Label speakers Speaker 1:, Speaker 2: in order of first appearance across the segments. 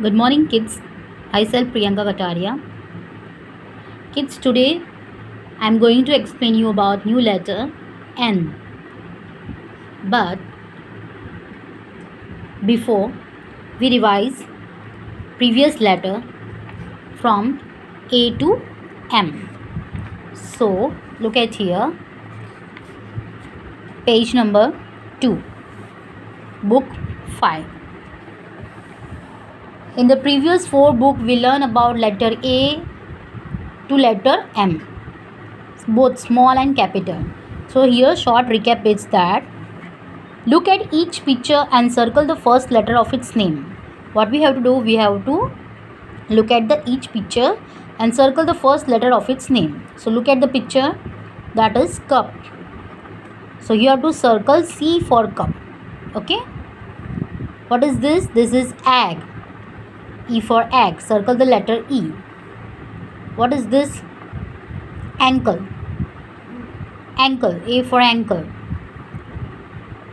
Speaker 1: Good morning, kids. Myself Priyanka Kataria. Kids, today I'm going to explain you about new letter N. But before we revise previous letter from A to M. So look at here, page number 2, book 5. In the previous 4 book, we learn about letter A to letter M, both small and capital. So here short recap is that look at each picture and circle the first letter of its name. What we have to do, we have to look at each picture and circle the first letter of its name. So look at the picture, that is cup. So you have to circle C for cup. Okay. What is this? This is egg. E for egg. Circle the letter E. What is this? Ankle. Ankle. A for ankle.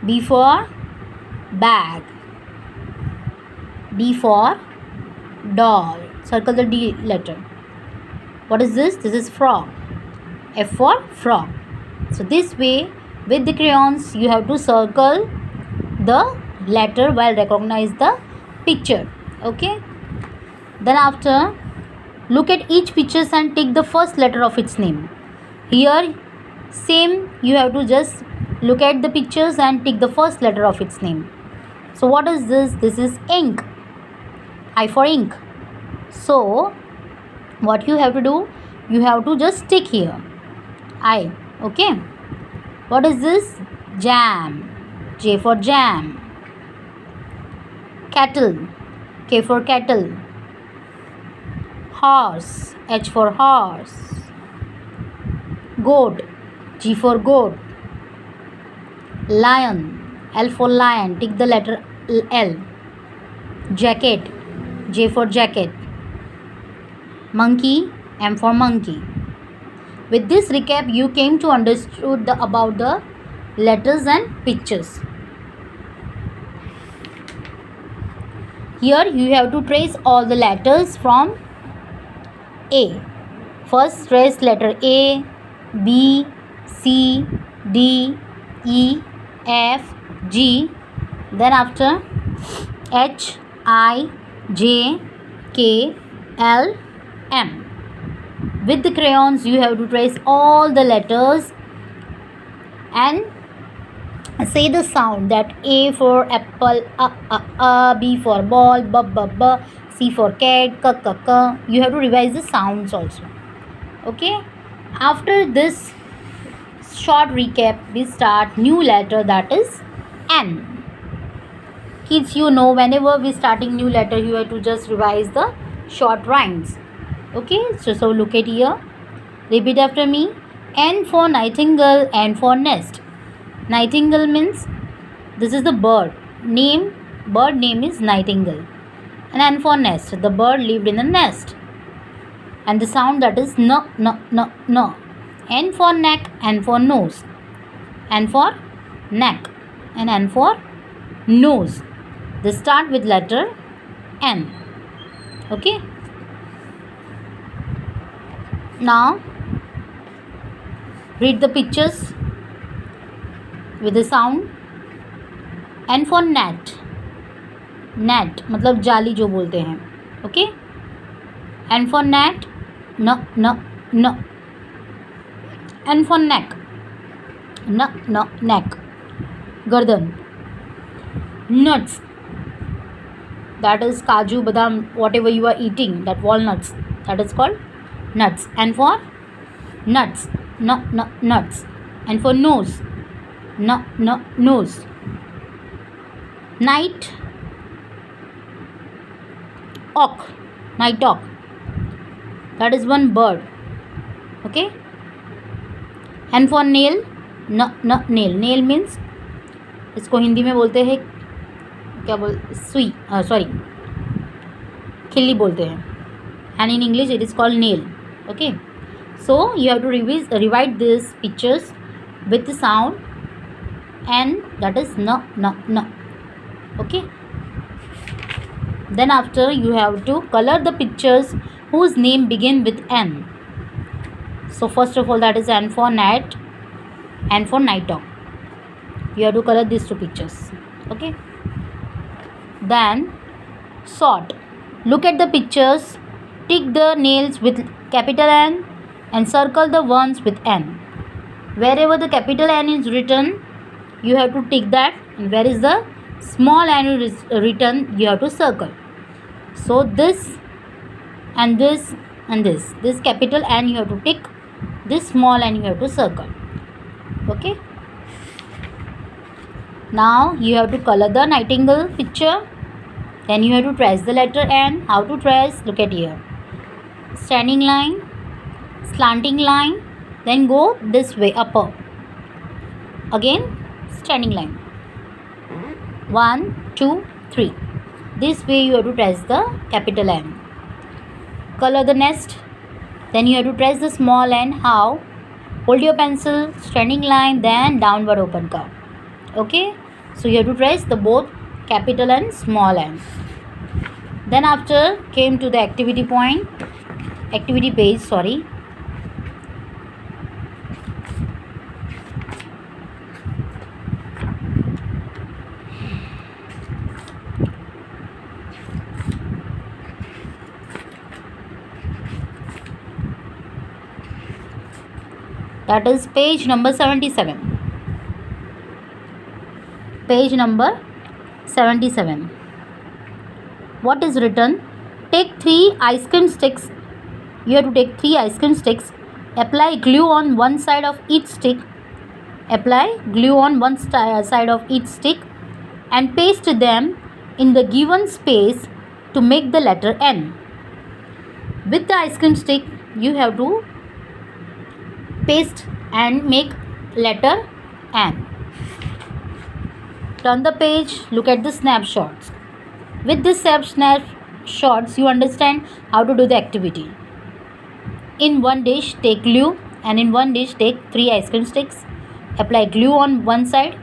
Speaker 1: B for bag. D for doll. Circle the D letter. What is this? This is frog. F for frog. So this way, with the crayons, you have to circle the letter while recognize the picture. Okay. Then after, look at each picture and take the first letter of its name. Here, same, you have to just look at the pictures and take the first letter of its name. So what is this? This is ink. I for ink. So what you have to do, you have to just stick here I. Okay. What is this? Jam. J for jam. Kettle. K for kettle. Horse. H for horse. Goat. G for goat. Lion. L for lion. Take the letter L. Jacket. J for jacket. Monkey. M for monkey. With this recap, you came to understood about the letters and pictures. Here you have to trace all the letters from A. First trace letter A, B, C, D, E, F, G. Then after H, I, J, K, L, M. With the crayons, you have to trace all the letters and say the sound, that A for apple, B for ball, b, C for cat, k. You have to revise the sounds also. Okay. After this short recap, we start new letter, that is N. Kids, you know, whenever we starting new letter, you have to just revise the short rhymes. Okay. So look at here. Repeat after me. N for nightingale, N for nest. Nightingale means this is the bird name. Bird name is nightingale. And N for nest. The bird lived in a nest. And the sound, that is no. N for neck, N for nose. N for neck and N for nose. They start with letter N. Okay. Now read the pictures with the sound. N for net. Net मतलब जाली जो बोलते हैं. Okay. N for net. No. N for neck. No, neck. गर्दन. Nuts. That is kaju, badam, whatever you are eating, that walnuts. That is called nuts. N for nuts. No, nuts. N for nose. No, nose. Night. Auk. Night auk. That is one bird. Okay. N for nail. No, nail. Nail means, इसको हिंदी में बोलते हैं क्या सुई, sorry, खिल्ली बोलते हैं. And in English it is called nail. Okay. So you have to revise these pictures with the sound N, that is no. Okay. Then after, you have to color the pictures whose name begin with N. So first of all, that is N for net, N for nighthawk. You have to color these two pictures. Okay. Then sort. Look at the pictures, tick the nails with capital N and circle the ones with N. Wherever the capital N is written, you have to tick that, and where is the small n is written, you have to circle. So this and this and this capital N you have to tick, this small n you have to circle. Okay. Now you have to color the nightingale picture. Then you have to trace the letter N. How to trace? Look at here. Standing line, slanting line, then go this way upper. Again standing line. 1, 2, 3. This way you have to trace the capital N. Color the nest. Then you have to trace the small n. How? Hold your pencil, standing line, then downward open curve. Okay. So you have to trace the both capital and small n. Then after came to the activity page, sorry. That is page number 77. Page number 77. What is written? Take 3 ice cream sticks. You have to take 3 ice cream sticks. Apply glue on one side of each stick. Apply glue on one side of each stick and paste them in the given space to make the letter N. With the ice cream stick, you have to paste and make letter N. Turn the page, look at the snapshots. With this snapshots, you understand how to do the activity. In one dish, take glue, and in one dish, take 3 ice cream sticks. Apply glue on one side.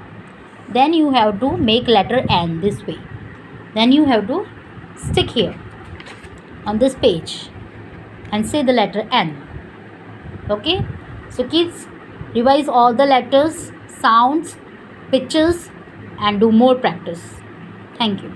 Speaker 1: Then you have to make letter N this way. Then you have to stick here on this page and say the letter N. Okay. So kids, revise all the letters, sounds, pictures, and do more practice. Thank you.